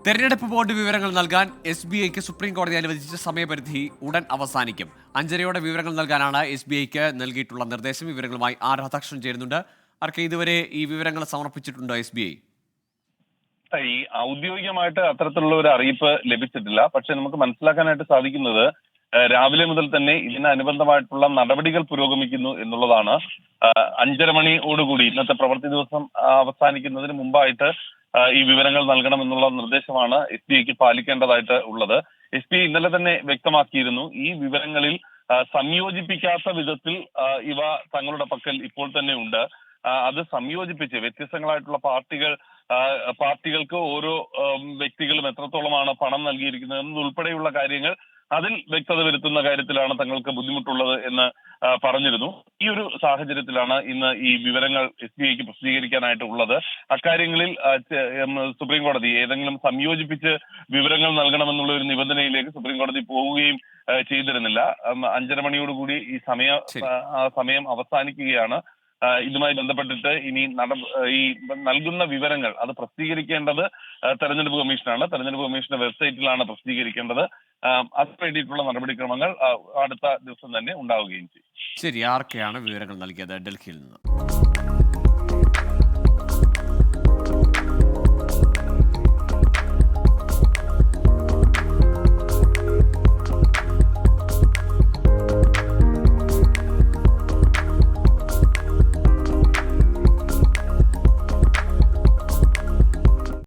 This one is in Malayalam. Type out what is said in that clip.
തെരഞ്ഞെടുപ്പ് ബോർഡ് വിവരങ്ങൾ നൽകാൻ SBIക്ക് സുപ്രീം കോടതി അനുവദിച്ച സമയപരിധി ഉടൻ അവസാനിക്കും. 5:30 വിവരങ്ങൾ നൽകാനാണ് SBIക്ക് നൽകിയിട്ടുള്ള നിർദ്ദേശം. വിവരങ്ങളുമായി രാധാകൃഷ്ണൻ ചേരുന്നുണ്ട്. ഇതുവരെ ഈ വിവരങ്ങൾ സമർപ്പിച്ചിട്ടുണ്ടോ SBI? ഈ ഔദ്യോഗികമായിട്ട് അത്തരത്തിലുള്ള ഒരു അറിയിപ്പ് ലഭിച്ചിട്ടില്ല. പക്ഷെ നമുക്ക് മനസ്സിലാക്കാനായിട്ട് സാധിക്കുന്നത് രാവിലെ മുതൽ തന്നെ ഇതിനനുബന്ധമായിട്ടുള്ള നടപടികൾ പുരോഗമിക്കുന്നു എന്നുള്ളതാണ്. 5:30 മണിയോടുകൂടി ഇന്നത്തെ പ്രവൃത്തി ദിവസം അവസാനിക്കുന്നതിന് മുമ്പായിട്ട് ഈ വിവരങ്ങൾ നൽകണം എന്നുള്ള നിർദ്ദേശമാണ് SBIക്ക് പാലിക്കേണ്ടതായിട്ട് ഉള്ളത്. SBI ഇന്നലെ തന്നെ വ്യക്തമാക്കിയിരുന്നു ഈ വിവരങ്ങളിൽ സംയോജിപ്പിക്കാത്ത വിധത്തിൽ ഇവ തങ്ങളുടെ പക്കൽ ഇപ്പോൾ തന്നെ ഉണ്ട്. അത് സംയോജിപ്പിച്ച് വ്യത്യസ്തങ്ങളായിട്ടുള്ള പാർട്ടികൾക്ക് ഓരോ വ്യക്തികളും എത്രത്തോളമാണ് പണം നൽകിയിരിക്കുന്നത് എന്നതുൾപ്പെടെയുള്ള കാര്യങ്ങൾ അതിൽ വ്യക്തത വരുത്തുന്ന കാര്യത്തിലാണ് തങ്ങൾക്ക് ബുദ്ധിമുട്ടുള്ളത് എന്ന് പറഞ്ഞിരുന്നു. ഈ ഒരു സാഹചര്യത്തിലാണ് ഇന്ന് ഈ വിവരങ്ങൾ SBIക്ക് പ്രസിദ്ധീകരിക്കാനായിട്ട് ഉള്ളത്. അക്കാര്യങ്ങളിൽ സുപ്രീം കോടതി ഏതെങ്കിലും സംയോജിപ്പിച്ച് വിവരങ്ങൾ നൽകണമെന്നുള്ള ഒരു നിബന്ധനയിലേക്ക് സുപ്രീം കോടതി പോവുകയും ചെയ്തിരുന്നില്ല. 5:30 മണിയോടുകൂടി ഈ സമയം അവസാനിക്കുകയാണ്. ഇതുമായി ബന്ധപ്പെട്ടിട്ട് ഇനി ഈ നൽകുന്ന വിവരങ്ങൾ അത് പ്രസിദ്ധീകരിക്കേണ്ടത് തെരഞ്ഞെടുപ്പ് കമ്മീഷനാണ്. തെരഞ്ഞെടുപ്പ് കമ്മീഷന്റെ വെബ്സൈറ്റിലാണ് പ്രസിദ്ധീകരിക്കേണ്ടത്. അതിന് വേണ്ടിയിട്ടുള്ള നടപടിക്രമങ്ങൾ അടുത്ത ദിവസം തന്നെ ഉണ്ടാവുകയും ചെയ്യും. ശരി, ആർക്കെയാണ് വിവരങ്ങൾ നൽകിയത് ഡൽഹിയിൽ നിന്ന്?